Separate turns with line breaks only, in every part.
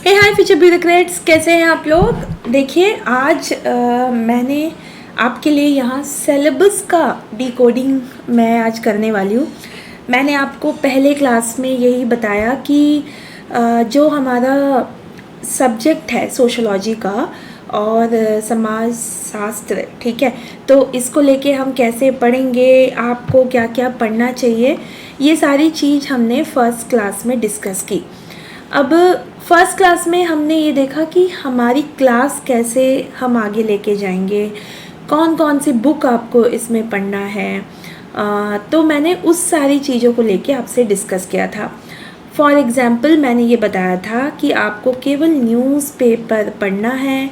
हे हाय future bureaucrats, कैसे हैं आप लोग। देखिए आज मैंने आपके लिए यहाँ सिलेबस का डिकोडिंग मैं आज करने वाली हूँ। मैंने आपको पहले क्लास में यही बताया कि जो हमारा सब्जेक्ट है सोशोलॉजी का और समाज शास्त्र, ठीक है, तो इसको लेके हम कैसे पढ़ेंगे, आपको क्या क्या पढ़ना चाहिए, ये सारी चीज़ हमने फर्स्ट क्लास में डिस्कस की। अब फर्स्ट क्लास में हमने ये देखा कि हमारी क्लास कैसे हम आगे लेके जाएंगे, कौन कौन सी बुक आपको इसमें पढ़ना है। तो मैंने उस सारी चीज़ों को लेके आपसे डिस्कस किया था। फॉर एग्ज़ाम्पल मैंने ये बताया था कि आपको केवल न्यूज़पेपर पढ़ना है,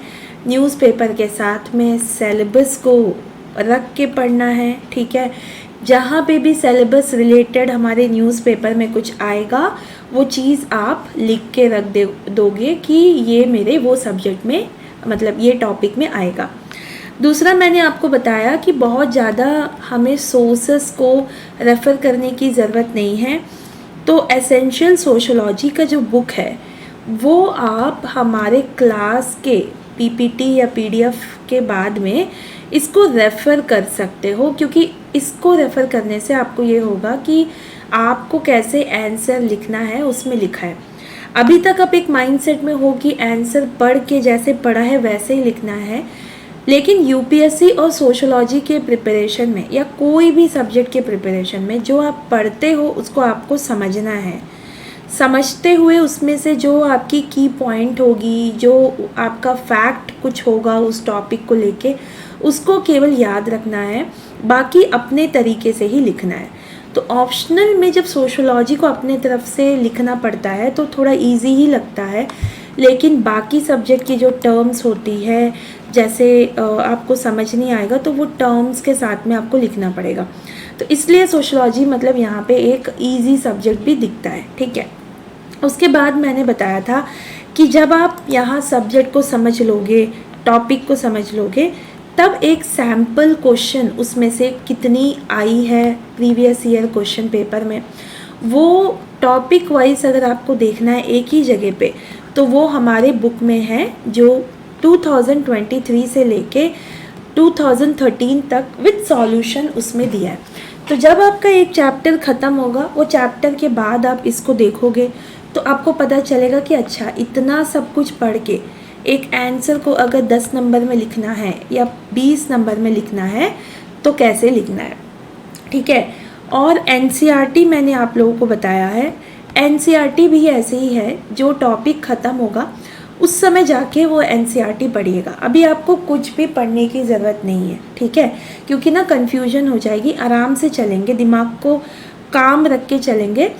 न्यूज़पेपर के साथ में सिलेबस को रख के पढ़ना है, ठीक है। जहाँ पे भी सिलेबस रिलेटेड हमारे न्यूज़पेपर में कुछ आएगा वो चीज़ आप लिख के रख दोगे कि ये मेरे वो सब्जेक्ट में, मतलब ये टॉपिक में आएगा। दूसरा मैंने आपको बताया कि बहुत ज़्यादा हमें सोर्सेस को रेफ़र करने की ज़रूरत नहीं है। तो एसेंशियल सोशोलॉजी का जो बुक है वो आप हमारे क्लास के पीपीटी या पीडीएफ के बाद में इसको रेफ़र कर सकते हो, क्योंकि इसको रेफ़र करने से आपको ये होगा कि आपको कैसे आंसर लिखना है उसमें लिखा है। अभी तक आप एक माइंडसेट में हो कि आंसर पढ़ के जैसे पढ़ा है वैसे ही लिखना है, लेकिन यूपीएससी और सोशोलॉजी के प्रिपरेशन में या कोई भी सब्जेक्ट के प्रिपरेशन में जो आप पढ़ते हो उसको आपको समझना है। समझते हुए उसमें से जो आपकी की पॉइंट होगी, जो आपका फैक्ट कुछ होगा उस टॉपिक को लेके, उसको केवल याद रखना है, बाकी अपने तरीके से ही लिखना है। तो ऑप्शनल में जब सोशोलॉजी को अपने तरफ से लिखना पड़ता है तो थोड़ा इजी ही लगता है, लेकिन बाकी सब्जेक्ट की जो टर्म्स होती है, जैसे आपको समझ नहीं आएगा तो वो टर्म्स के साथ में आपको लिखना पड़ेगा। तो इसलिए सोशोलॉजी मतलब यहाँ पे एक इजी सब्जेक्ट भी दिखता है, ठीक है। उसके बाद मैंने बताया था कि जब आप यहाँ सब्जेक्ट को समझ लोगे, टॉपिक को समझ लोगे, तब एक सैम्पल क्वेश्चन उसमें से कितनी आई है प्रीवियस ईयर क्वेश्चन पेपर में, वो टॉपिक वाइज अगर आपको देखना है एक ही जगह पे, तो वो हमारे बुक में है जो 2023 से लेके 2013 तक विद सॉल्यूशन उसमें दिया है। तो जब आपका एक चैप्टर ख़त्म होगा, वो चैप्टर के बाद आप इसको देखोगे तो आपको पता चलेगा कि अच्छा इतना सब कुछ पढ़ के एक आंसर को अगर 10 नंबर में लिखना है या 20 नंबर में लिखना है तो कैसे लिखना है, ठीक है। और एनसीईआरटी मैंने आप लोगों को बताया है, एनसीईआरटी भी ऐसे ही है, जो टॉपिक ख़त्म होगा उस समय जाके वो एनसीईआरटी पढ़िएगा। अभी आपको कुछ भी पढ़ने की ज़रूरत नहीं है, ठीक है, क्योंकि ना कन्फ्यूजन हो जाएगी। आराम से चलेंगे, दिमाग को काम रख के चलेंगे।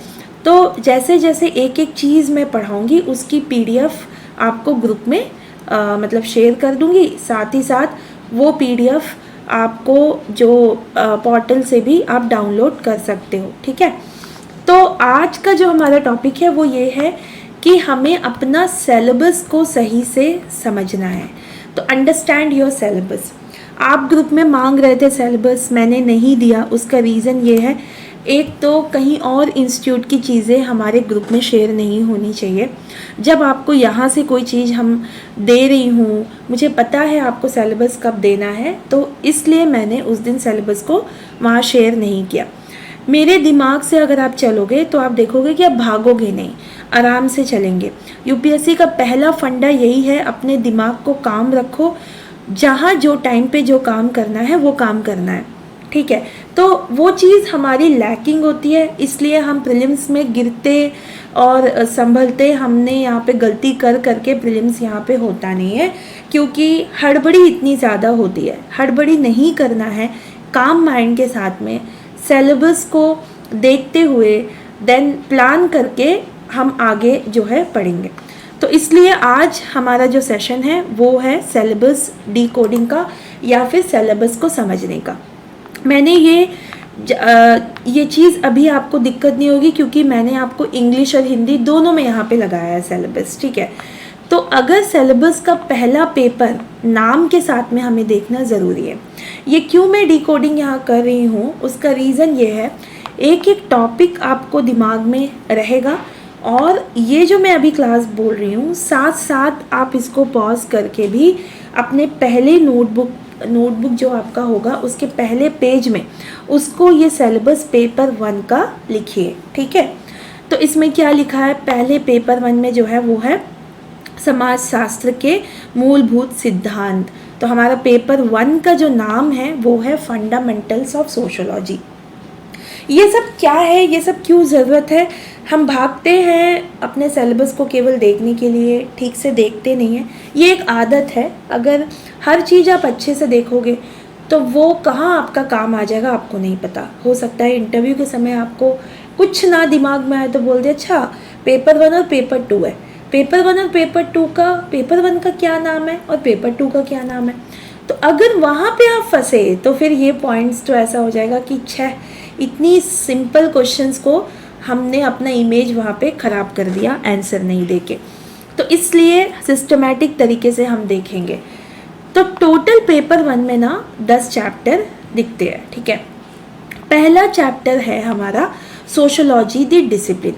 तो जैसे जैसे एक एक चीज़ मैं पढ़ाऊँगी उसकी पीडीएफ आपको ग्रुप में मतलब शेयर कर दूँगी, साथ ही साथ वो पीडीएफ आपको जो पोर्टल से भी आप डाउनलोड कर सकते हो, ठीक है। तो आज का जो हमारा टॉपिक है वो ये है कि हमें अपना सिलेबस को सही से समझना है। तो अंडरस्टैंड योर सिलेबस। आप ग्रुप में मांग रहे थे सिलेबस, मैंने नहीं दिया, उसका रीज़न ये है, एक तो कहीं और इंस्टीट्यूट की चीज़ें हमारे ग्रुप में शेयर नहीं होनी चाहिए। जब आपको यहाँ से कोई चीज़ हम दे रही हूँ, मुझे पता है आपको सिलेबस कब देना है, तो इसलिए मैंने उस दिन सिलेबस को वहाँ शेयर नहीं किया। मेरे दिमाग से अगर आप चलोगे तो आप देखोगे कि आप भागोगे नहीं, आराम से चलेंगे। यूपीएससी का पहला फंडा यही है, अपने दिमाग को काम रखो, जहाँ जो टाइम पे जो काम करना है वो काम करना है, ठीक है। तो वो चीज़ हमारी लैकिंग होती है, इसलिए हम प्रीलिम्स में गिरते और संभलते, हमने यहाँ पे गलती कर करके प्रीलिम्स यहाँ पे होता नहीं है, क्योंकि हड़बड़ी इतनी ज़्यादा होती है। हड़बड़ी नहीं करना है, काम माइंड के साथ में सिलेबस को देखते हुए देन प्लान करके हम आगे जो है पढ़ेंगे। तो इसलिए आज हमारा जो सेशन है वो है सिलेबस डिकोडिंग का या फिर सिलेबस को समझने का। मैंने ये चीज़ अभी आपको दिक्कत नहीं होगी, क्योंकि मैंने आपको इंग्लिश और हिंदी दोनों में यहाँ पे लगाया है सिलेबस, ठीक है। तो अगर सिलेबस का पहला पेपर नाम के साथ में हमें देखना ज़रूरी है। ये क्यों मैं डिकोडिंग यहाँ कर रही हूँ, उसका रीज़न ये है, एक एक टॉपिक आपको दिमाग में रहेगा, और ये जो मैं अभी क्लास बोल रही हूँ, साथ साथ आप इसको पॉज करके भी अपने पहले नोटबुक जो आपका होगा उसके पहले पेज में उसको ये सिलेबस पेपर 1 का लिखिए, ठीक है। तो इसमें क्या लिखा है, पहले पेपर 1 में जो है वो है समाजशास्त्र के मूलभूत सिद्धांत। तो हमारा पेपर 1 का जो नाम है वो है फंडामेंटल्स ऑफ सोशोलॉजी। ये सब क्या है, ये सब क्यों ज़रूरत है? हम भागते हैं अपने सिलेबस को केवल देखने के लिए, ठीक से देखते नहीं हैं। ये एक आदत है, अगर हर चीज़ आप अच्छे से देखोगे तो वो कहाँ आपका काम आ जाएगा आपको नहीं पता। हो सकता है इंटरव्यू के समय आपको कुछ ना दिमाग में आए तो बोल दे अच्छा पेपर 1 और पेपर 2 है, पेपर 1 और पेपर 2 का, पेपर 1 का क्या नाम है और पेपर 2 का क्या नाम है। तो अगर वहाँ पे आप फंसे तो फिर ये पॉइंट्स तो ऐसा हो जाएगा कि छः इतनी सिंपल क्वेश्चंस को हमने अपना इमेज वहाँ पे ख़राब कर दिया आंसर नहीं देके। तो इसलिए सिस्टमैटिक तरीके से हम देखेंगे। तो टोटल पेपर 1 में ना 10 चैप्टर दिखते हैं, ठीक है। पहला चैप्टर है हमारा सोशोलॉजी द डिसिप्लिन।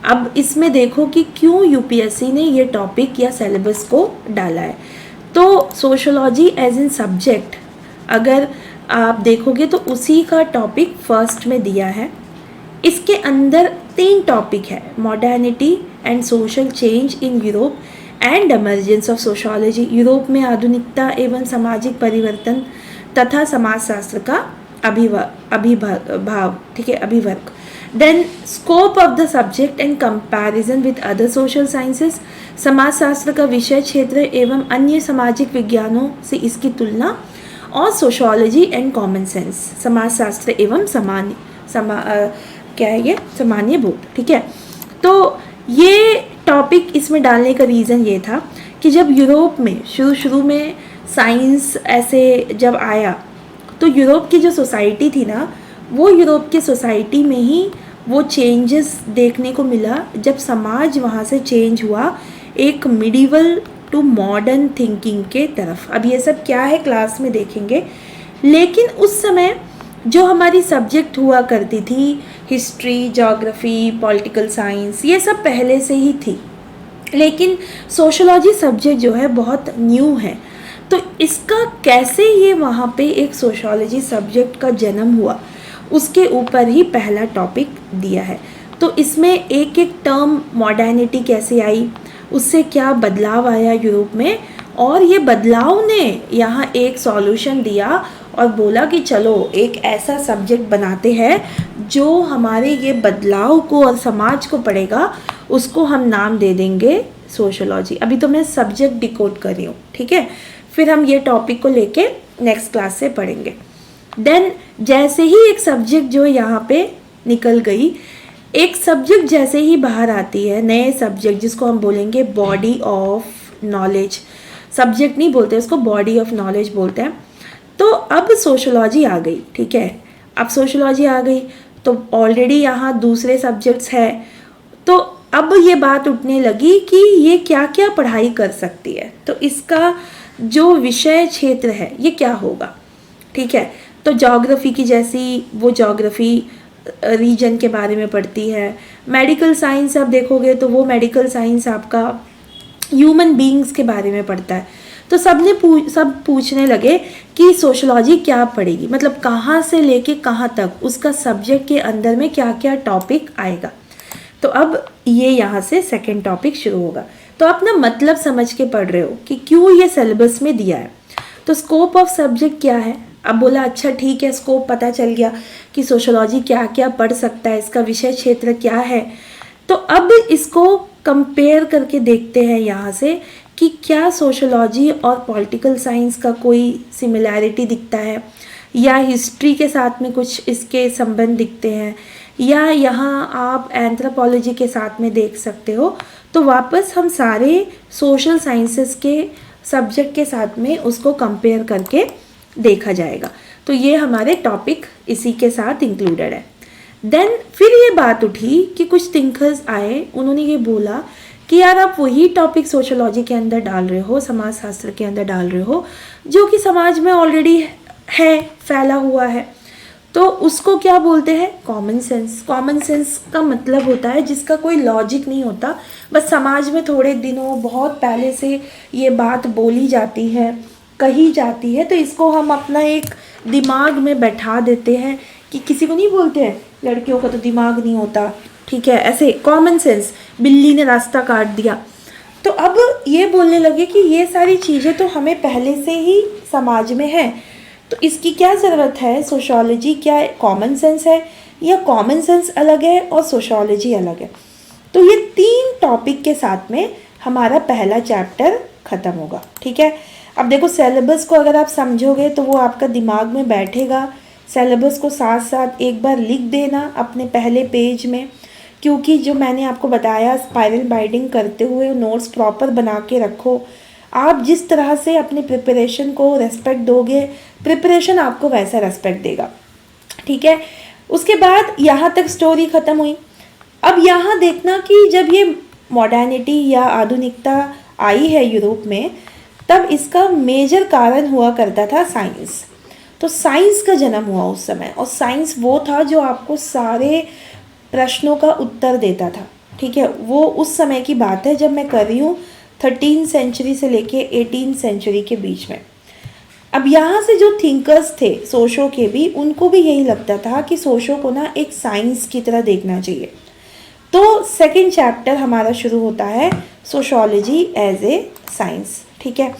अब इसमें देखो कि क्यों यूपीएससी ने ये टॉपिक या सिलेबस को डाला है। तो सोशोलॉजी एज इन सब्जेक्ट अगर आप देखोगे तो उसी का टॉपिक फर्स्ट में दिया है। इसके अंदर 3 टॉपिक है, modernity and social change in Europe and emergence of sociology, Europe में आधुनिकता एवं सामाजिक परिवर्तन तथा समाजशास्त्र का अभिभाव, ठीक है, अभिवर्ग। Then scope of the subject and comparison with other social sciences, समाजशास्त्र का विषय क्षेत्र एवं अन्य सामाजिक विज्ञानों से इसकी तुलना, और सोशोलॉजी एंड कॉमन सेंस, समाजशास्त्र एवं सामान्य बोध, ठीक है। तो ये टॉपिक इसमें डालने का रीज़न ये था कि जब यूरोप में शुरू में साइंस ऐसे जब आया तो यूरोप की जो सोसाइटी थी ना, वो यूरोप की सोसाइटी में ही वो चेंजेस देखने को मिला जब समाज वहाँ से चेंज हुआ एक मिडिवल टू मॉडर्न थिंकिंग के तरफ। अब ये सब क्या है क्लास में देखेंगे, लेकिन उस समय जो हमारी सब्जेक्ट हुआ करती थी हिस्ट्री, ज्योग्राफी, पॉलिटिकल साइंस, ये सब पहले से ही थी, लेकिन सोशोलॉजी सब्जेक्ट जो है बहुत न्यू है। तो इसका कैसे ये वहाँ पे एक सोशोलॉजी सब्जेक्ट का जन्म हुआ उसके ऊपर ही पहला टॉपिक दिया है। तो इसमें एक एक टर्म मॉडर्निटी कैसे आई, उससे क्या बदलाव आया यूरोप में, और ये बदलाव ने यहाँ एक सॉल्यूशन दिया और बोला कि चलो एक ऐसा सब्जेक्ट बनाते हैं जो हमारे ये बदलाव को और समाज को पढ़ेगा, उसको हम नाम दे देंगे सोशोलॉजी। अभी तो मैं सब्जेक्ट डिकोड कर रही हूँ, ठीक है, फिर हम ये टॉपिक को लेके नेक्स्ट क्लास से पढ़ेंगे। देन जैसे ही एक सब्जेक्ट जो यहाँ पे निकल गई, एक सब्जेक्ट जैसे ही बाहर आती है, नए सब्जेक्ट जिसको हम बोलेंगे बॉडी ऑफ नॉलेज, सब्जेक्ट नहीं बोलते उसको, बॉडी ऑफ नॉलेज बोलते हैं। तो अब सोशोलॉजी आ गई, ठीक है, अब सोशोलॉजी आ गई तो ऑलरेडी यहाँ दूसरे सब्जेक्ट्स हैं, तो अब ये बात उठने लगी कि ये क्या क्या पढ़ाई कर सकती है, तो इसका जो विषय क्षेत्र है ये क्या होगा, ठीक है। तो ज्योग्राफी की जैसी वो ज्योग्राफी रीजन के बारे में पढ़ती है, मेडिकल साइंस आप देखोगे तो वो मेडिकल साइंस आपका ह्यूमन बीइंग्स के बारे में पढ़ता है। तो सब पूछने लगे कि सोशोलॉजी क्या पढ़ेगी, मतलब कहाँ से लेके कहाँ तक उसका सब्जेक्ट के अंदर में क्या क्या टॉपिक आएगा। तो अब ये यहाँ से सेकंड टॉपिक शुरू होगा। तो आप ना मतलब समझ के पढ़ रहे हो कि क्यों ये सिलेबस में दिया है। तो स्कोप ऑफ सब्जेक्ट क्या है, अब बोला अच्छा ठीक है, स्कोप पता चल गया कि सोशोलॉजी क्या क्या पढ़ सकता है, इसका विषय क्षेत्र क्या है। तो अब इसको कंपेयर करके देखते हैं यहाँ से कि क्या सोशोलॉजी और पॉलिटिकल साइंस का कोई सिमिलैरिटी दिखता है, या हिस्ट्री के साथ में कुछ इसके संबंध दिखते हैं, या यहाँ आप एंथ्रोपोलॉजी के साथ में देख सकते हो। तो वापस हम सारे सोशल साइंसेस के सब्जेक्ट के साथ में उसको कंपेयर करके देखा जाएगा। तो ये हमारे टॉपिक इसी के साथ इंक्लूडेड है। देन फिर ये बात उठी कि कुछ थिंकर्स आए, उन्होंने ये बोला कि यार आप वही टॉपिक सोशोलॉजी के अंदर डाल रहे हो, समाजशास्त्र के अंदर डाल रहे हो, जो कि समाज में ऑलरेडी है, फैला हुआ है। तो उसको क्या बोलते हैं? Common sense. कॉमन सेंस का मतलब होता है जिसका कोई लॉजिक नहीं होता, बस समाज में थोड़े दिनों बहुत पहले से ये बात बोली जाती है, कही जाती है, तो इसको हम अपना एक दिमाग में बैठा देते हैं कि किसी को नहीं बोलते हैं लड़कियों का तो दिमाग नहीं होता, ठीक है, ऐसे कॉमन सेंस, बिल्ली ने रास्ता काट दिया। तो अब ये बोलने लगे कि ये सारी चीज़ें तो हमें पहले से ही समाज में है, तो इसकी क्या ज़रूरत है? सोशोलॉजी क्या कॉमन सेंस है, या कॉमन सेंस अलग है और सोशोलॉजी अलग है? तो ये 3 टॉपिक के साथ में हमारा पहला चैप्टर ख़त्म होगा, ठीक है। अब देखो सिलेबस को अगर आप समझोगे तो वो आपका दिमाग में बैठेगा। सिलेबस को साथ साथ एक बार लिख देना अपने पहले पेज में, क्योंकि जो मैंने आपको बताया स्पाइरल बाइंडिंग करते हुए नोट्स प्रॉपर बना के रखो। आप जिस तरह से अपने प्रिपरेशन को रेस्पेक्ट दोगे, प्रिपरेशन आपको वैसा रेस्पेक्ट देगा, ठीक है। उसके बाद यहाँ तक स्टोरी ख़त्म हुई। अब यहाँ देखना कि जब ये मॉडर्निटी या आधुनिकता आई है यूरोप में, तब इसका मेजर कारण हुआ करता था साइंस। तो साइंस का जन्म हुआ उस समय, और साइंस वो था जो आपको सारे प्रश्नों का उत्तर देता था, ठीक है। वो उस समय की बात है जब मैं कर रही हूँ 13th सेंचुरी से लेके 18th सेंचुरी के बीच में। अब यहाँ से जो थिंकर्स थे सोशो के भी, उनको भी यही लगता था कि सोशो को ना एक साइंस की तरह देखना चाहिए। तो सेकंड चैप्टर हमारा शुरू होता है सोशोलॉजी एज ए साइंस, ठीक है।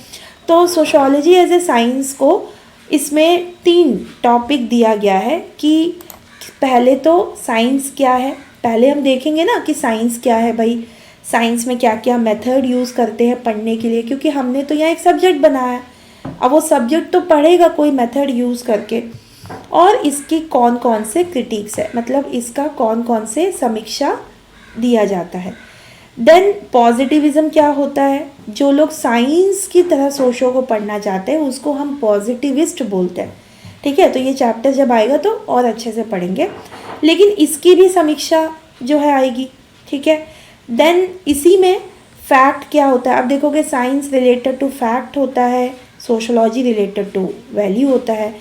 तो सोशोलॉजी एज ए साइंस को इसमें 3 टॉपिक दिया गया है कि पहले तो साइंस क्या है, पहले हम देखेंगे ना कि साइंस क्या है भाई, साइंस में क्या क्या मेथड यूज़ करते हैं पढ़ने के लिए, क्योंकि हमने तो यहाँ एक सब्जेक्ट बनाया, अब वो सब्जेक्ट तो पढ़ेगा कोई मेथड यूज़ करके, और इसकी कौन कौन से क्रिटिक्स है, मतलब इसका कौन कौन से समीक्षा दिया जाता है। देन पॉजिटिविज्म क्या होता है, जो लोग साइंस की तरह सोशो को पढ़ना चाहते हैं उसको हम पॉजिटिविस्ट बोलते हैं, ठीक है। तो ये चैप्टर जब आएगा तो और अच्छे से पढ़ेंगे, लेकिन इसकी भी समीक्षा जो है आएगी, ठीक है। देन इसी में फैक्ट क्या होता है, अब देखोगे साइंस रिलेटेड टू फैक्ट होता है, सोशोलॉजी रिलेटेड टू वैल्यू होता है,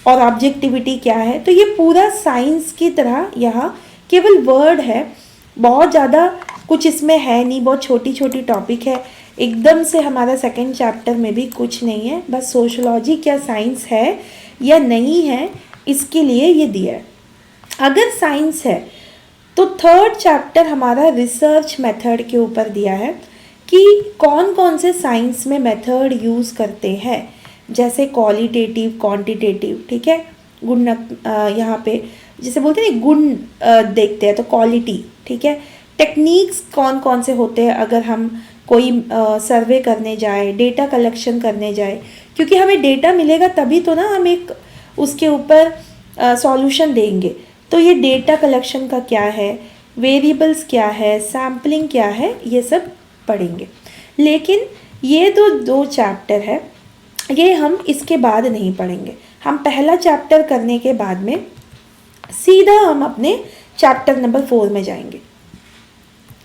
और ऑब्जेक्टिविटी क्या है। तो ये पूरा साइंस की तरह यहाँ केवल वर्ड है, बहुत ज़्यादा कुछ इसमें है नहीं, बहुत छोटी छोटी टॉपिक है, एकदम से हमारा सेकंड चैप्टर में भी कुछ नहीं है, बस सोशोलॉजी क्या साइंस है या नहीं है इसके लिए ये दिया है। अगर साइंस है तो थर्ड चैप्टर हमारा रिसर्च मेथड के ऊपर दिया है कि कौन कौन से साइंस में मेथड यूज़ करते हैं, जैसे क्वालिटेटिव, क्वांटिटेटिव, ठीक है। गुण यहाँ पे जैसे बोलते हैं गुण देखते हैं तो क्वालिटी, ठीक है। टेक्निक्स कौन कौन से होते हैं अगर हम कोई सर्वे करने जाए, डेटा कलेक्शन करने जाए, क्योंकि हमें डेटा मिलेगा तभी तो ना हम एक उसके ऊपर सॉल्यूशन देंगे। तो ये डेटा कलेक्शन का क्या है, वेरिएबल्स क्या है, सैम्पलिंग क्या है, ये सब पढ़ेंगे। लेकिन ये तो 2 चैप्टर है, ये हम इसके बाद नहीं पढ़ेंगे। हम पहला चैप्टर करने के बाद में सीधा हम अपने चैप्टर नंबर 4 में जाएंगे।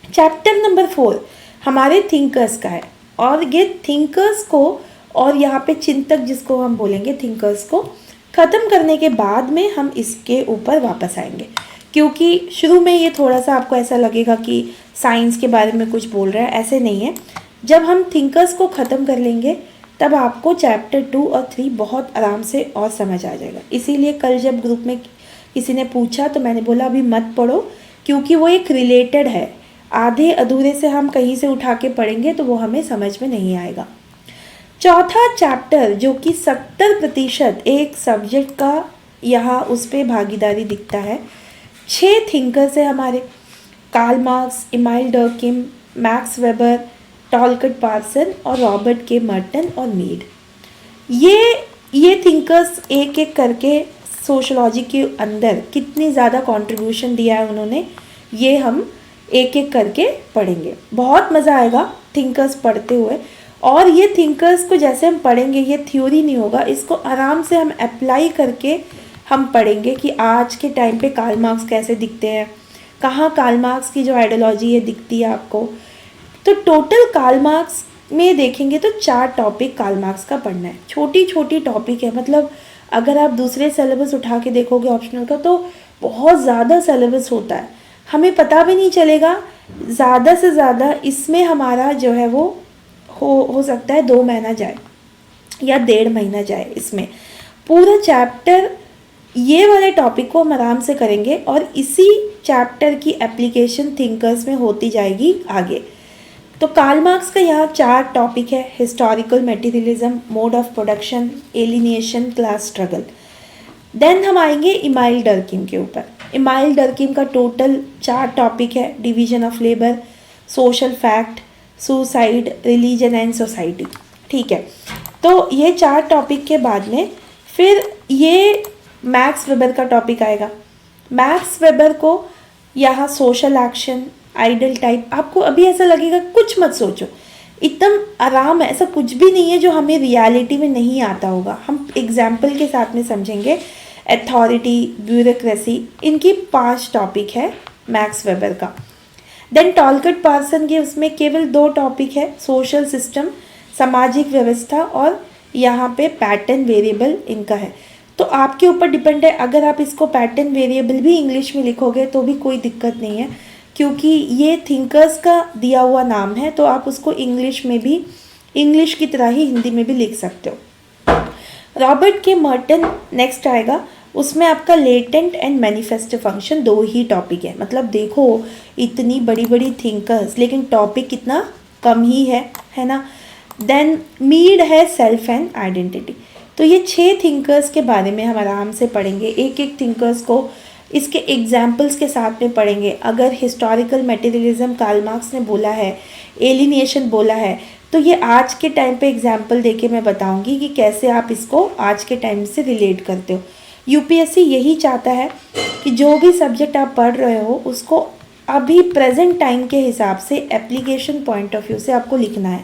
चैप्टर नंबर 4 हमारे थिंकर्स का है, और ये थिंकर्स को, और यहाँ पे चिंतक जिसको हम बोलेंगे, थिंकर्स को ख़त्म करने के बाद में हम इसके ऊपर वापस आएंगे, क्योंकि शुरू में ये थोड़ा सा आपको ऐसा लगेगा कि साइंस के बारे में कुछ बोल रहा है, ऐसे नहीं है। जब हम थिंकर्स को ख़त्म कर लेंगे तब आपको चैप्टर 2 और 3 बहुत आराम से और समझ आ जाएगा। इसीलिए कल जब ग्रुप में किसी ने पूछा तो मैंने बोला अभी मत पढ़ो, क्योंकि वो एक रिलेटेड है, आधे अधूरे से हम कहीं से उठा के पढ़ेंगे तो वो हमें समझ में नहीं आएगा। चौथा चैप्टर जो कि 70% एक सब्जेक्ट का यहाँ उस पर भागीदारी दिखता है। 6 थिंकर्स है हमारे, Karl Marx, Emile Durkheim, Max Weber, Talcott Parson और रॉबर्ट के मर्टन और मीड। ये थिंकर्स एक एक करके सोशोलॉजी के अंदर कितनी ज़्यादा कंट्रीब्यूशन दिया है उन्होंने, ये हम एक एक करके पढ़ेंगे। बहुत मज़ा आएगा थिंकर्स पढ़ते हुए, और ये थिंकर्स को जैसे हम पढ़ेंगे ये थ्योरी नहीं होगा, इसको आराम से हम अप्लाई करके हम पढ़ेंगे कि आज के टाइम पे कार्ल मार्क्स कैसे दिखते हैं, कहाँ कार्ल मार्क्स की जो आइडियोलॉजी है दिखती है आपको। तो टोटल कार्ल मार्क्स में देखेंगे तो 4 टॉपिक कार्ल मार्क्स का पढ़ना है, छोटी छोटी टॉपिक है, मतलब अगर आप दूसरे सिलेबस उठा के देखोगे ऑप्शनल का तो बहुत ज़्यादा सिलेबस होता है, हमें पता भी नहीं चलेगा। ज़्यादा से ज़्यादा इसमें हमारा जो है वो हो सकता है 2 महीना जाए या 1.5 महीना जाए। इसमें पूरा चैप्टर ये वाले टॉपिक को हम आराम से करेंगे और इसी चैप्टर की एप्लीकेशन थिंकर्स में होती जाएगी आगे। तो कार्ल मार्क्स का यहाँ 4 टॉपिक है, historical materialism, mode of production, alienation, class struggle. Then हम आएंगे इमाइल डर्कीम के ऊपर। इमाइल डर्कीम का टोटल 4 टॉपिक है, division of labour, social fact, suicide, religion and society. ठीक है, तो ये 4 टॉपिक के बाद में फिर ये मैक्स वेबर का टॉपिक आएगा। मैक्स वेबर को यहाँ सोशल एक्शन, आइडल टाइप, आपको अभी ऐसा लगेगा कुछ मत सोचो, एकदम आराम है, ऐसा कुछ भी नहीं है जो हमें रियलिटी में नहीं आता होगा। हम एग्जाम्पल के साथ में समझेंगे। अथॉरिटी, ब्यूरोक्रेसी, इनकी 5 टॉपिक है मैक्स वेबर का। देन टॉलकट पार्सन के उसमें केवल 2 टॉपिक है, सोशल सिस्टम, सामाजिक व्यवस्था, और यहाँ पे पैटर्न वेरिएबल इनका है। तो आपके ऊपर डिपेंड है, अगर आप इसको पैटर्न वेरिएबल भी इंग्लिश में लिखोगे तो भी कोई दिक्कत नहीं है, क्योंकि ये थिंकर्स का दिया हुआ नाम है, तो आप उसको इंग्लिश में भी, इंग्लिश की तरह ही हिंदी में भी लिख सकते हो। रॉबर्ट के मर्टन नेक्स्ट आएगा, उसमें आपका latent and manifesto function 2 he topic है। मतलब देखो इतनी बड़ी बड़ी थिंकर्स लेकिन टॉपिक कितना कम ही है ना। देन मीड है सेल्फ एंड आइडेंटिटी। तो ये 6 थिंकर्स के बारे में हम आराम से पढ़ेंगे, एक एक थिंकर्स को इसके एग्जाम्पल्स के साथ में पढ़ेंगे। अगर हिस्टोरिकल मटेरियलिज्म कार्ल मार्क्स ने बोला है, एलिनिएशन बोला है, तो ये आज के टाइम पे एग्जाम्पल देके मैं बताऊंगी कि कैसे आप इसको आज के टाइम से रिलेट करते हो। यूपीएससी यही चाहता है कि जो भी सब्जेक्ट आप पढ़ रहे हो उसको अभी प्रेजेंट टाइम के हिसाब से एप्लीकेशन पॉइंट ऑफ व्यू से आपको लिखना है,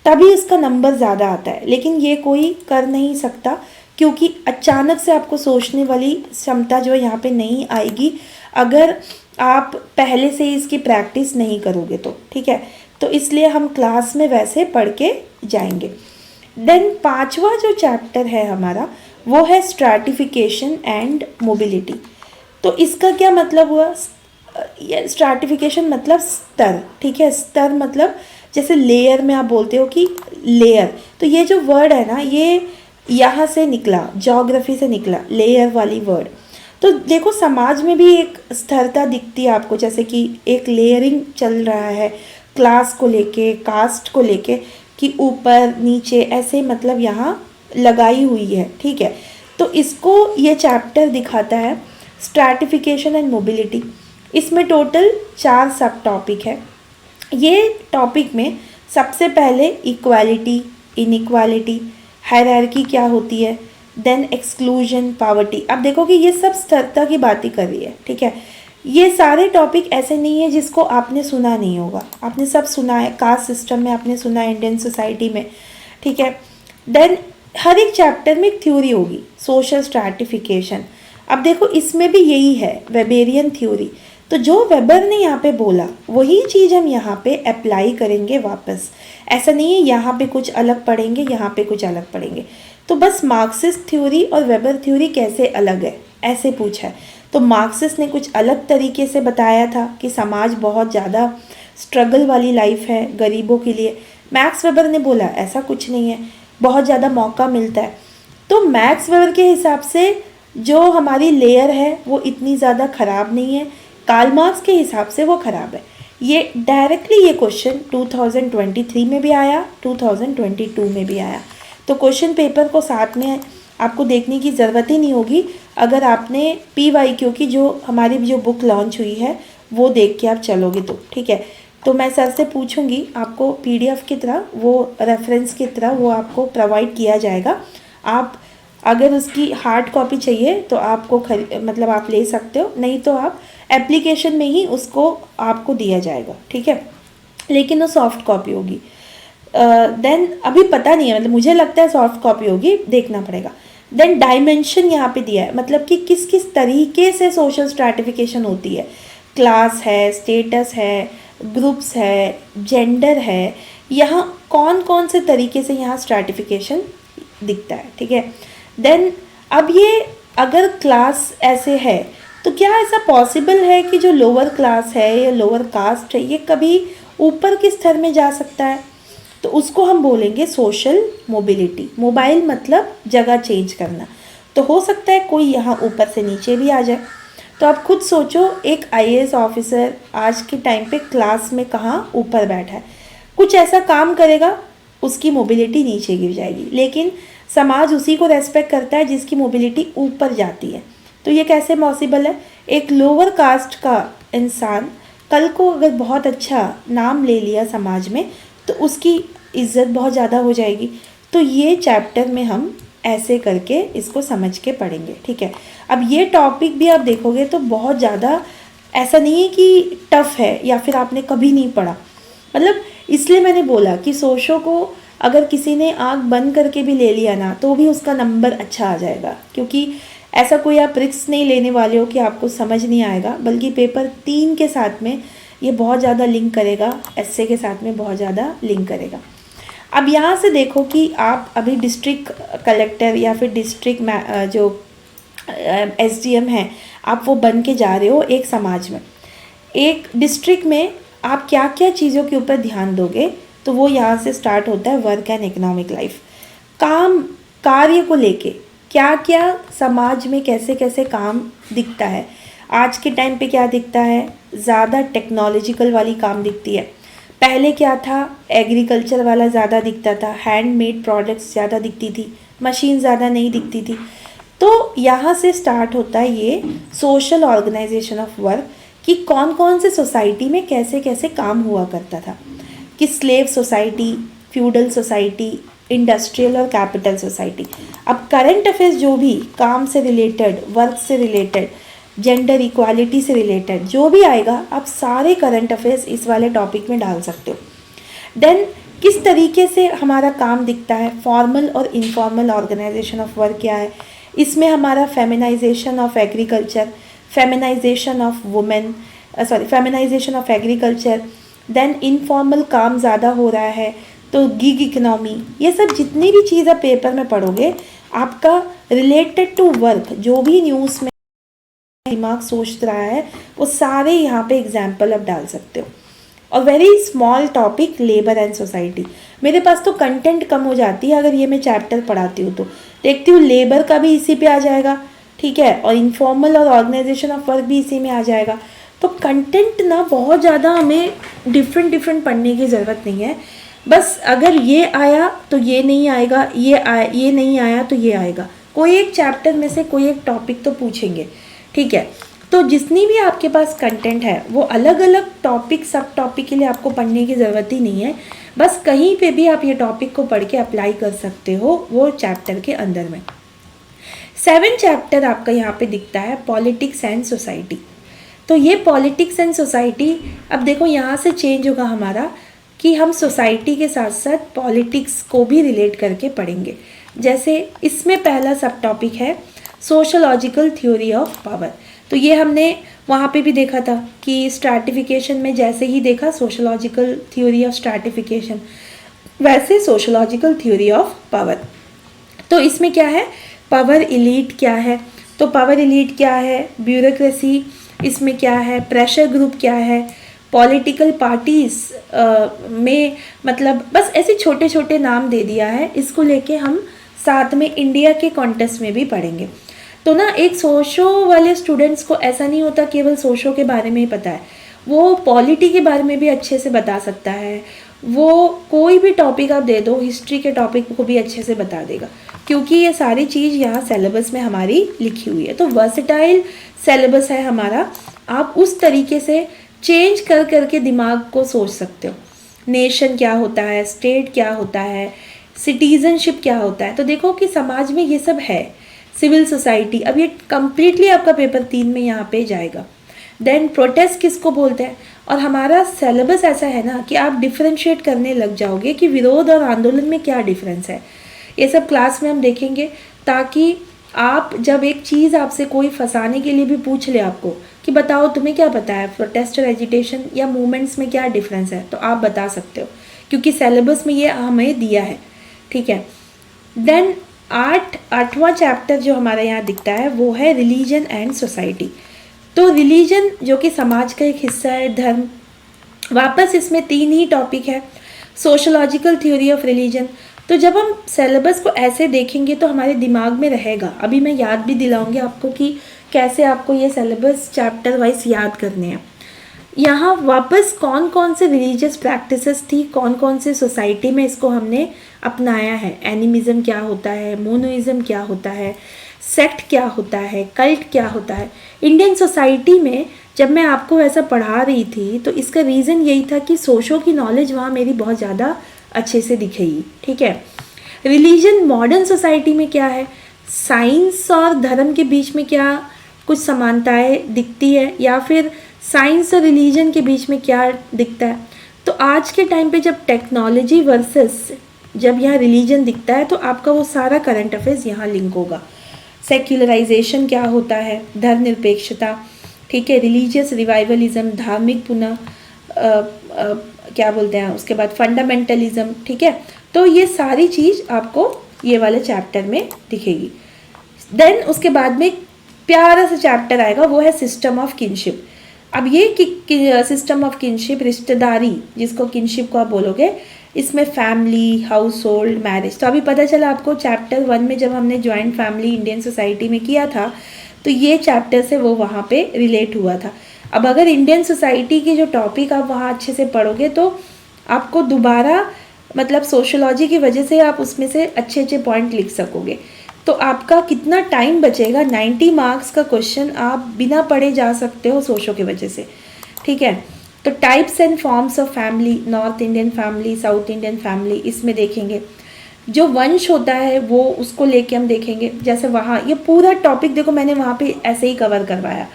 तभी उसका नंबर ज़्यादा आता है। लेकिन ये कोई कर नहीं सकता, क्योंकि अचानक से आपको सोचने वाली क्षमता जो यहाँ पे नहीं आएगी अगर आप पहले से ही इसकी प्रैक्टिस नहीं करोगे तो। ठीक है, तो इसलिए हम क्लास में वैसे पढ़ के जाएंगे। देन 5वां जो चैप्टर है हमारा वो है स्ट्रैटिफिकेशन एंड मोबिलिटी। तो इसका क्या मतलब हुआ, स्ट्रैटिफिकेशन मतलब स्तर। ठीक है, स्तर मतलब जैसे लेयर में आप बोलते हो कि लेयर, तो ये जो वर्ड है ना ये यहाँ से निकला, ज्योग्राफी से निकला, लेयर वाली वर्ड। तो देखो समाज में भी एक स्थिरता दिखती है आपको, जैसे कि एक लेयरिंग चल रहा है क्लास को लेके, कास्ट को लेके, कि ऊपर नीचे ऐसे मतलब यहाँ लगाई हुई है। ठीक है, तो इसको ये चैप्टर दिखाता है स्ट्रैटिफिकेशन एंड मोबिलिटी। इसमें टोटल 4 सब टॉपिक है। ये टॉपिक में सबसे पहले इक्वालिटी, इनइक्वालिटी, हायरार्की क्या होती है, देन एक्सक्लूजन, पावर्टी। अब देखो कि ये सब स्थिरता की बात ही कर रही है। ठीक है, ये सारे टॉपिक ऐसे नहीं है जिसको आपने सुना नहीं होगा, आपने सब सुना है, कास्ट सिस्टम में आपने सुना है, इंडियन सोसाइटी में। ठीक है, देन हर एक चैप्टर में एक थ्योरी होगी, सोशल स्ट्रैटिफिकेशन। अब देखो इसमें भी यही है, वेबेरियन थ्योरी। तो जो वेबर ने यहाँ पे बोला वही चीज़ हम यहाँ पे अप्लाई करेंगे वापस। ऐसा नहीं है यहाँ पे कुछ अलग पढ़ेंगे, यहाँ पे कुछ अलग पढ़ेंगे। तो बस मार्क्सिस्ट थ्योरी और वेबर थ्योरी कैसे अलग है ऐसे पूछा है। तो मार्क्सिस्ट ने कुछ अलग तरीके से बताया था कि समाज बहुत ज़्यादा स्ट्रगल वाली लाइफ है गरीबों के लिए। मैक्स वेबर ने बोला ऐसा कुछ नहीं है, बहुत ज़्यादा मौका मिलता है। तो मैक्स वेबर के हिसाब से जो हमारी लेयर है वो इतनी ज़्यादा ख़राब नहीं है, कार्ल मार्क्स के हिसाब से वो ख़राब है। ये डायरेक्टली ये क्वेश्चन 2023 में भी आया, 2022 में भी आया। तो क्वेश्चन पेपर को साथ में आपको देखने की ज़रूरत ही नहीं होगी अगर आपने PYQ की जो हमारी जो बुक लॉन्च हुई है वो देख के आप चलोगे तो। ठीक है, तो मैं सर से पूछूंगी, आपको PDF की तरह वो रेफरेंस की तरह वो आपको प्रोवाइड किया जाएगा। आप अगर उसकी हार्ड कॉपी चाहिए तो आपको मतलब आप ले सकते हो, नहीं तो आप एप्लीकेशन में ही उसको आपको दिया जाएगा। ठीक है, लेकिन वो सॉफ्ट कॉपी होगी। देन अभी पता नहीं है, मतलब मुझे लगता है सॉफ्ट कॉपी होगी, देखना पड़ेगा। देन डायमेंशन यहाँ पे दिया है, मतलब कि किस किस तरीके से सोशल स्ट्रैटिफिकेशन होती है। क्लास है, स्टेटस है, ग्रुप्स है, जेंडर है, यहाँ कौन कौन से तरीके से यहाँ स्ट्रैटिफिकेशन दिखता है। ठीक है, देन अब ये अगर क्लास ऐसे है तो क्या ऐसा पॉसिबल है कि जो लोअर क्लास है या लोअर कास्ट है ये कभी ऊपर के स्तर में जा सकता है? तो उसको हम बोलेंगे सोशल मोबिलिटी। मोबाइल मतलब जगह चेंज करना। तो हो सकता है कोई यहाँ ऊपर से नीचे भी आ जाए। तो आप खुद सोचो, एक आईएएस ऑफिसर आज के टाइम पे क्लास में कहाँ ऊपर बैठा है, कुछ ऐसा काम करेगा उसकी मोबिलिटी नीचे गिर जाएगी। लेकिन समाज उसी को रेस्पेक्ट करता है जिसकी मोबिलिटी ऊपर जाती है। तो ये कैसे पॉसिबल है? एक लोअर कास्ट का इंसान कल को अगर बहुत अच्छा नाम ले लिया समाज में तो उसकी इज्जत बहुत ज़्यादा हो जाएगी। तो ये चैप्टर में हम ऐसे करके इसको समझ के पढ़ेंगे, ठीक है। अब ये टॉपिक भी आप देखोगे तो बहुत ज़्यादा ऐसा नहीं है कि टफ है या फिर आपने कभी नहीं पढ़ा। मतलब इसलिए मैंने बोला कि सोशो को अगर किसी ने आँख बंद करके भी ले लिया ना तो भी उसका नंबर अच्छा आ जाएगा, क्योंकि ऐसा कोई आप रिस्क नहीं लेने वाले हो कि आपको समझ नहीं आएगा, बल्कि पेपर 3 के साथ में ये बहुत ज़्यादा लिंक करेगा, एस्से के साथ में बहुत ज़्यादा लिंक करेगा। अब यहाँ से देखो कि आप अभी डिस्ट्रिक्ट कलेक्टर या फिर डिस्ट्रिक्ट जो एसडीएम है आप वो बन के जा रहे हो एक समाज में। एक डिस्ट्रिक्ट में आप क्या क्या चीज़ों के ऊपर ध्यान दोगे, तो वो यहाँ से स्टार्ट होता है वर्क एंड इकोनॉमिक लाइफ। काम कार्य को लेके क्या क्या समाज में कैसे कैसे काम दिखता है। आज के टाइम पे क्या दिखता है, ज़्यादा टेक्नोलॉजिकल वाली काम दिखती है। पहले क्या था, एग्रीकल्चर वाला ज़्यादा दिखता था, हैंडमेड प्रोडक्ट्स ज़्यादा दिखती थी, मशीन ज़्यादा नहीं दिखती थी। तो यहाँ से स्टार्ट होता है ये सोशल ऑर्गेनाइजेशन ऑफ वर्क कि कौन कौन से सोसाइटी में कैसे कैसे काम हुआ करता था, कि slave society, feudal society, industrial और कैपिटल सोसाइटी। अब करंट अफेयर्स जो भी काम से रिलेटेड, वर्क से रिलेटेड, जेंडर इक्वालिटी से रिलेटेड जो भी आएगा, आप सारे करंट अफेयर्स इस वाले टॉपिक में डाल सकते हो। देन किस तरीके से हमारा काम दिखता है, फॉर्मल और इनफॉर्मल ऑर्गेनाइजेशन ऑफ वर्क क्या है, इसमें हमारा feminisation of agriculture, feminisation of women, feminisation of agriculture, then informal काम ज़्यादा हो रहा है तो गिग इकोनॉमी, ये सब जितनी भी चीज़ आप पेपर में पढ़ोगे आपका रिलेटेड टू वर्क जो भी न्यूज़ में दिमाग सोच रहा है वो सारे यहाँ पे एग्जाम्पल आप डाल सकते हो। और very small topic labour and society, मेरे पास तो कंटेंट कम हो जाती है अगर ये मैं चैप्टर पढ़ाती हूँ तो देखती हूँ लेबर का भी इसी पे आ जाएगा, ठीक है, और इनफॉर्मल और ऑर्गेनाइजेशन ऑफ वर्क भी इसी में आ जाएगा। तो कंटेंट ना बहुत ज़्यादा हमें डिफरेंट पढ़ने की ज़रूरत नहीं है। बस अगर ये आया तो ये नहीं आएगा, ये नहीं आया तो ये आएगा, कोई एक चैप्टर में से कोई एक टॉपिक तो पूछेंगे, ठीक है। तो जितनी भी आपके पास कंटेंट है वो अलग अलग टॉपिक सब टॉपिक के लिए आपको पढ़ने की ज़रूरत ही नहीं है, बस कहीं पे भी आप ये टॉपिक को पढ़ के अप्लाई कर सकते हो वो चैप्टर के अंदर में। 7 चैप्टर आपका यहाँ पे दिखता है पॉलिटिक्स एंड सोसाइटी। तो ये पॉलिटिक्स एंड सोसाइटी, अब देखो यहाँ से चेंज होगा हमारा कि हम सोसाइटी के साथ साथ पॉलिटिक्स को भी रिलेट करके पढ़ेंगे। जैसे इसमें पहला सब टॉपिक है सोशोलॉजिकल थ्योरी ऑफ पावर। तो ये हमने वहाँ पे भी देखा था कि स्ट्रैटिफिकेशन में जैसे ही देखा सोशोलॉजिकल थ्योरी ऑफ स्ट्रैटिफिकेशन, वैसे सोशोलॉजिकल थ्योरी ऑफ पावर। तो इसमें क्या है, पावर इलीट क्या है, तो पावर इलीट क्या है, ब्यूरोक्रेसी इसमें क्या है, प्रेशर ग्रुप क्या है, पॉलिटिकल पार्टीज़ में, मतलब बस ऐसे छोटे छोटे नाम दे दिया है। इसको लेके हम साथ में इंडिया के कॉन्टेस्ट में भी पढ़ेंगे। तो ना एक सोशो वाले स्टूडेंट्स को ऐसा नहीं होता केवल सोशो के बारे में ही पता है, वो पॉलिटी के बारे में भी अच्छे से बता सकता है, वो कोई भी टॉपिक आप दे दो, हिस्ट्री के टॉपिक को भी अच्छे से बता देगा, क्योंकि ये सारी चीज़ यहाँ सिलेबस में हमारी लिखी हुई है। तो वर्सेटाइल सिलेबस है हमारा, आप उस तरीके से चेंज कर करके दिमाग को सोच सकते हो। नेशन क्या होता है, स्टेट क्या होता है, सिटीजनशिप क्या होता है, तो देखो कि समाज में ये सब है। सिविल सोसाइटी, अब ये कम्प्लीटली आपका पेपर 3 में यहाँ पे जाएगा। देन प्रोटेस्ट किसको बोलते हैं, और हमारा सिलेबस ऐसा है ना कि आप डिफ्रेंशिएट करने लग जाओगे कि विरोध और आंदोलन में क्या डिफरेंस है। ये सब क्लास में हम देखेंगे, ताकि आप जब एक चीज़ आपसे कोई फंसाने के लिए भी पूछ ले आपको कि बताओ तुम्हें क्या पता है प्रोटेस्ट और एजिटेशन या मूवमेंट्स में क्या डिफरेंस है, तो आप बता सकते हो क्योंकि सिलेबस में ये हमें दिया है, ठीक है। देन आठवां चैप्टर जो हमारा यहाँ दिखता है वो है रिलीजन एंड सोसाइटी। तो रिलीजन जो कि समाज का एक हिस्सा है, धर्म, वापस इसमें 3 ही टॉपिक है। सोशोलॉजिकल थ्योरी ऑफ रिलीजन, तो जब हम सिलेबस को ऐसे देखेंगे तो हमारे दिमाग में रहेगा। अभी मैं याद भी दिलाऊंगी आपको कि कैसे आपको ये सिलेबस चैप्टर वाइज याद करने हैं। यहाँ वापस कौन कौन से रिलीजियस प्रैक्टिसेस थी, कौन कौन से सोसाइटी में इसको हमने अपनाया है, एनिमिज्म क्या होता है, मोनोइज्म क्या होता है, सेक्ट क्या होता है, कल्ट क्या होता है। इंडियन सोसाइटी में जब मैं आपको ऐसा पढ़ा रही थी तो इसका रीज़न यही था कि सोशो की नॉलेज वहाँ मेरी बहुत ज़्यादा अच्छे से दिखेगी। ठीक है। रिलीजन मॉडर्न सोसाइटी में क्या है, साइंस और धर्म के बीच में क्या कुछ समानताएं दिखती है, या फिर साइंस और रिलीजन के बीच में क्या दिखता है। तो आज के टाइम पे जब टेक्नोलॉजी वर्सेस जब यहाँ रिलीजन दिखता है तो आपका वो सारा करंट अफेयर्स यहाँ लिंक होगा। सेक्युलराइजेशन क्या होता है, धर्मनिरपेक्षता, ठीक है, रिलीजियस रिवाइवलिज्म, धार्मिक पुनः क्या बोलते हैं उसके बाद फंडामेंटलिज्म। ठीक है, तो ये सारी चीज़ आपको ये वाले चैप्टर में दिखेगी। देन उसके बाद में प्यारा सा चैप्टर आएगा, वो है सिस्टम ऑफ किनशिप। अब ये सिस्टम ऑफ किनशिप, रिश्तेदारी जिसको किनशिप को आप बोलोगे, इसमें फैमिली, हाउस होल्ड, मैरिज। तो अभी पता चला आपको चैप्टर 1 में जब हमने ज्वाइंट फैमिली इंडियन सोसाइटी में किया था तो ये चैप्टर से वो वहाँ पे रिलेट हुआ था। अब अगर इंडियन सोसाइटी के जो टॉपिक आप वहाँ अच्छे से पढ़ोगे तो आपको दोबारा मतलब सोशोलॉजी की वजह से आप उसमें से अच्छे अच्छे पॉइंट लिख सकोगे। तो आपका कितना टाइम बचेगा, 90 मार्क्स का क्वेश्चन आप बिना पढ़े जा सकते हो सोशो की वजह से। ठीक है, तो types and forms of family, north Indian family, south Indian family, इसमें देखेंगे। जो वंश होता है वो उसको लेके हम देखेंगे। जैसे वहाँ ये पूरा टॉपिक देखो मैंने वहाँ पे ऐसे ही कवर करवाया।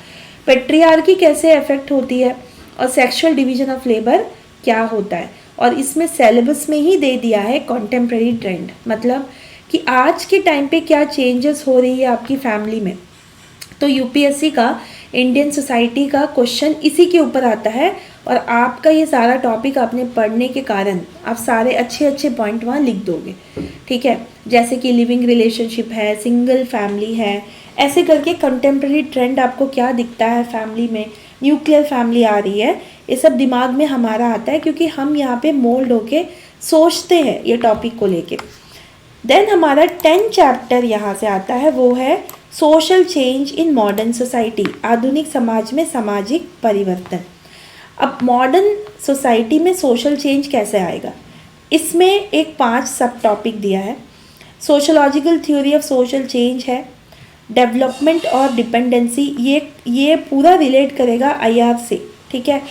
पेट्रियार्की कैसे अफेक्ट होती है और सेक्सुअल डिवीजन ऑफ लेबर क्या होता है, और इसमें सिलेबस में ही दे दिया है कॉन्टेम्प्रेरी ट्रेंड, मतलब कि आज के टाइम पे क्या चेंजेस हो रही है आपकी फैमिली में। तो यूपीएससी का इंडियन सोसाइटी का क्वेश्चन इसी के ऊपर आता है, और आपका ये सारा टॉपिक आपने पढ़ने के कारण आप सारे अच्छे अच्छे पॉइंट वहाँ लिख दोगे। ठीक है, जैसे कि लिविंग रिलेशनशिप है, सिंगल फैमिली है, ऐसे करके कंटेम्प्रेरी ट्रेंड आपको क्या दिखता है फैमिली में, न्यूक्लियर फैमिली आ रही है, ये सब दिमाग में हमारा आता है क्योंकि हम यहाँ पे मोल्ड होके सोचते हैं ये टॉपिक को लेके। देन हमारा 10 चैप्टर यहाँ से आता है, वो है social change in modern society, आधुनिक समाज में सामाजिक परिवर्तन। अब मॉडर्न सोसाइटी में सोशल चेंज कैसे आएगा, इसमें एक 5 सब टॉपिक दिया है। Sociological theory of social change है, डेवलपमेंट और डिपेंडेंसी, ये पूरा रिलेट करेगा आईआर से। ठीक है,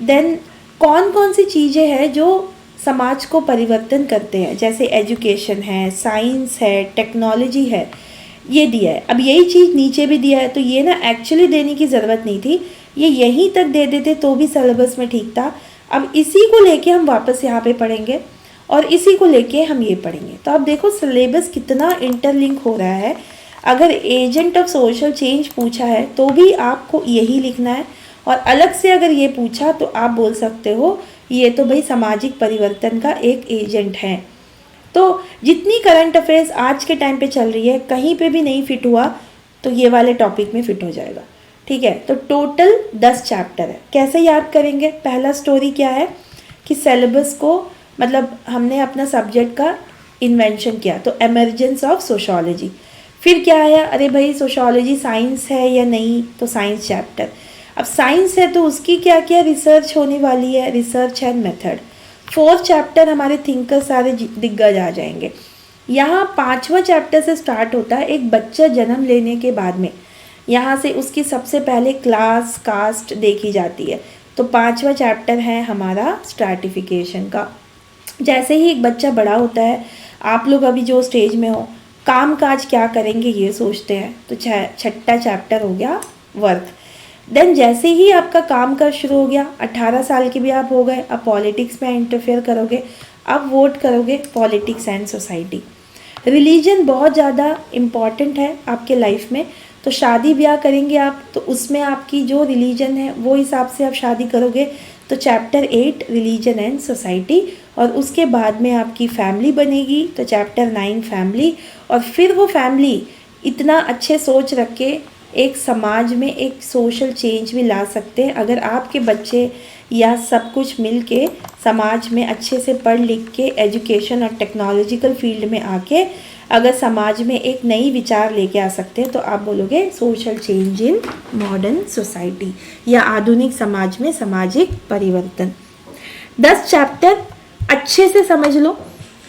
देन कौन कौन सी चीज़ें हैं जो समाज को परिवर्तन करते हैं, जैसे एजुकेशन है, साइंस है, टेक्नोलॉजी है, ये दिया है। अब यही चीज़ नीचे भी दिया है, तो ये ना एक्चुअली देने की ज़रूरत नहीं थी, ये यहीं तक दे देते तो भी सिलेबस में ठीक था। अब इसी को लेके हम वापस यहाँ पे पढ़ेंगे और इसी को लेके हम ये पढ़ेंगे। तो अब देखो सिलेबस कितना इंटरलिंक हो रहा है। अगर एजेंट ऑफ सोशल चेंज पूछा है तो भी आपको यही लिखना है, और अलग से अगर ये पूछा तो आप बोल सकते हो ये तो भाई सामाजिक परिवर्तन का एक एजेंट है। तो जितनी करंट अफेयर्स आज के टाइम पे चल रही है, कहीं पे भी नहीं फिट हुआ तो ये वाले टॉपिक में फिट हो जाएगा। ठीक है, तो टोटल 10 चैप्टर है। कैसे याद करेंगे, पहला स्टोरी क्या है कि सिलेबस को मतलब हमने अपना सब्जेक्ट का इन्वेंशन किया, तो एमर्जेंस ऑफ सोशोलॉजी। फिर क्या है, अरे भाई सोशोलॉजी साइंस है या नहीं, तो साइंस चैप्टर। अब साइंस है तो उसकी क्या क्या रिसर्च होने वाली है, research and method. 4th chapter हमारे थिंकर सारे दिग्गज आ जाएंगे। यहाँ 5वां चैप्टर से स्टार्ट होता है, एक बच्चा जन्म लेने के बाद में यहाँ से उसकी सबसे पहले क्लास कास्ट देखी जाती है। तो 5वां चैप्टर है हमारा स्ट्रैटिफिकेशन का। जैसे ही एक बच्चा बड़ा होता है, आप लोग अभी जो स्टेज में हो, काम काज क्या करेंगे ये सोचते हैं, तो 6ठा चैप्टर हो गया वर्क। देन जैसे ही आपका काम काज शुरू हो गया, 18 साल के भी आप हो गए, अब पॉलिटिक्स में इंटरफेयर करोगे, अब वोट करोगे, पॉलिटिक्स एंड सोसाइटी। रिलीजन बहुत ज़्यादा इम्पॉर्टेंट है आपके लाइफ में, तो शादी ब्याह करेंगे आप तो उसमें आपकी जो रिलीजन है वो हिसाब से आप शादी करोगे। तो चैप्टर 8 रिलीजन एंड सोसाइटी और उसके बाद में आपकी फैमिली बनेगी, तो चैप्टर 9 फैमिली। और फिर वो फैमिली इतना अच्छे सोच रख के एक समाज में एक सोशल चेंज भी ला सकते हैं अगर आपके बच्चे या सब कुछ मिल के समाज में अच्छे से पढ़ लिख के एजुकेशन और टेक्नोलॉजिकल फील्ड में आके अगर समाज में एक नई विचार लेके आ सकते हैं, तो आप बोलोगे social change in modern society, या आधुनिक समाज में सामाजिक परिवर्तन। 10 चैप्टर अच्छे से समझ लो,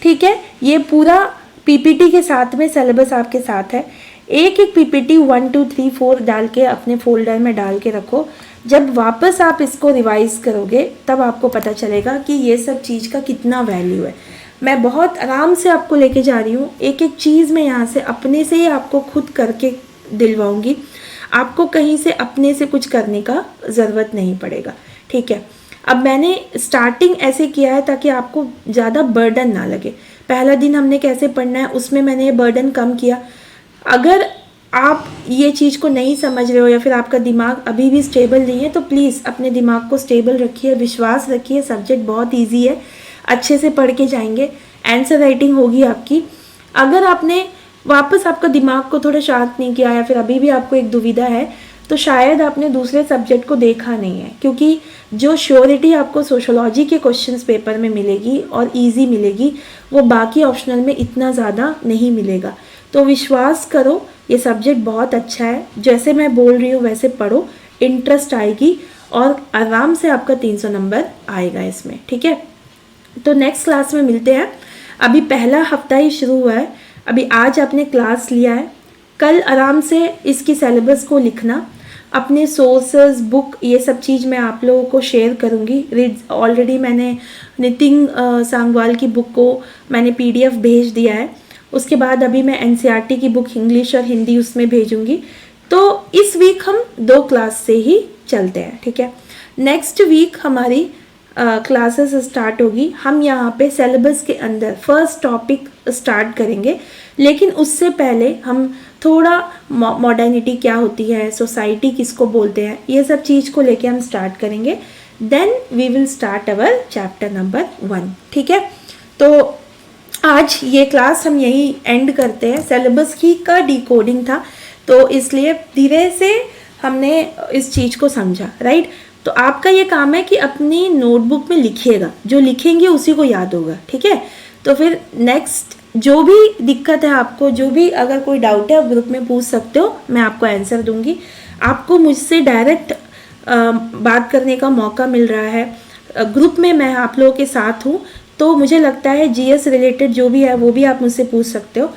ठीक है। ये पूरा पीपीटी के साथ में सिलेबस आपके साथ है। एक एक पीपीटी 1 2 3 4 डाल के अपने फोल्डर में डाल के रखो। जब वापस आप इसको रिवाइज करोगे तब आपको पता चलेगा कि ये सब चीज़ का कितना वैल्यू है। मैं बहुत आराम से आपको लेके जा रही हूँ, एक एक चीज़ मैं यहाँ से अपने से ही आपको खुद करके दिलवाऊंगी। आपको कहीं से अपने से कुछ करने का ज़रूरत नहीं पड़ेगा, ठीक है। अब मैंने स्टार्टिंग ऐसे किया है ताकि आपको ज़्यादा बर्डन ना लगे। पहला दिन हमने कैसे पढ़ना है उसमें मैंने ये बर्डन कम किया। अगर आप ये चीज़ को नहीं समझ रहे हो या फिर आपका दिमाग अभी भी स्टेबल नहीं है, तो प्लीज़ अपने दिमाग को स्टेबल रखिए, विश्वास रखिए। सब्जेक्ट बहुत इजी है, अच्छे से पढ़ के जाएंगे, आंसर राइटिंग होगी आपकी। अगर आपने वापस आपका दिमाग को थोड़ा शांत नहीं किया या फिर अभी भी आपको एक दुविधा है, तो शायद आपने दूसरे सब्जेक्ट को देखा नहीं है, क्योंकि जो श्योरिटी आपको सोशोलॉजी के क्वेश्चंस पेपर में मिलेगी और इजी मिलेगी, वो बाकी ऑप्शनल में इतना ज़्यादा नहीं मिलेगा। तो विश्वास करो, ये सब्जेक्ट बहुत अच्छा है। जैसे मैं बोल रही हूँ वैसे पढ़ो, इंटरेस्ट आएगी और आराम से आपका 300 नंबर आएगा इसमें, ठीक है। तो नेक्स्ट क्लास में मिलते हैं। अभी पहला हफ्ता ही शुरू हुआ है, अभी आज आपने क्लास लिया है, कल आराम से इसकी सिलेबस को लिखना, अपने सोर्सेज बुक ये सब चीज़ मैं आप लोगों को शेयर करूँगी। ऑलरेडी मैंने नितिन सांगवाल की बुक को मैंने PDF भेज दिया है। उसके बाद अभी मैं NCERT की बुक इंग्लिश और हिंदी उसमें भेजूँगी। तो इस वीक हम 2 क्लास से ही चलते हैं, ठीक है। नेक्स्ट वीक हमारी क्लासेस स्टार्ट होगी। हम यहाँ पे सिलेबस के अंदर फर्स्ट टॉपिक स्टार्ट करेंगे, लेकिन उससे पहले हम थोड़ा मॉडर्निटी क्या होती है, सोसाइटी किसको बोलते हैं, ये सब चीज़ को लेके हम स्टार्ट करेंगे। Then we will start our chapter number 1, ठीक है। तो आज ये क्लास हम यही एंड करते हैं। सिलेबस की का डिकोडिंग था, तो इसलिए धीरे से हमने इस चीज़ को समझा, राइट। तो आपका ये काम है कि अपनी नोटबुक में लिखिएगा, जो लिखेंगे उसी को याद होगा, ठीक है। तो फिर नेक्स्ट जो भी दिक्कत है आपको, जो भी अगर कोई डाउट है आप ग्रुप में पूछ सकते हो, मैं आपको आंसर दूंगी। आपको मुझसे डायरेक्ट बात करने का मौका मिल रहा है, ग्रुप में मैं आप लोगों के साथ हूँ, तो मुझे लगता है GS रिलेटेड जो भी है वो भी आप मुझसे पूछ सकते हो।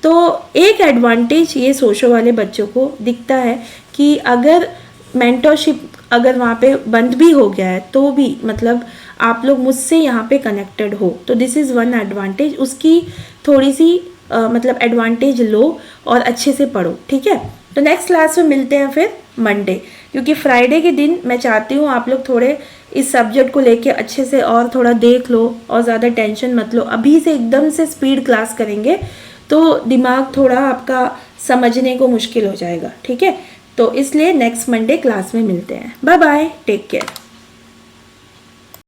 तो एक एडवांटेज ये सोशो वाले बच्चों को दिखता है कि अगर मेंटरशिप अगर वहाँ पे बंद भी हो गया है तो भी मतलब आप लोग मुझसे यहाँ पे कनेक्टेड हो, तो दिस इज़ वन एडवांटेज। उसकी थोड़ी सी मतलब एडवांटेज लो और अच्छे से पढ़ो, ठीक है। तो नेक्स्ट क्लास में मिलते हैं फिर मंडे, क्योंकि फ्राइडे के दिन मैं चाहती हूँ आप लोग थोड़े इस सब्जेक्ट को लेके अच्छे से और थोड़ा देख लो और ज़्यादा टेंशन मत लो। अभी से एकदम से स्पीड क्लास करेंगे तो दिमाग थोड़ा आपका समझने को मुश्किल हो जाएगा, ठीक है। तो इसलिए नेक्स्ट मंडे क्लास में मिलते हैं। Bye bye, take care.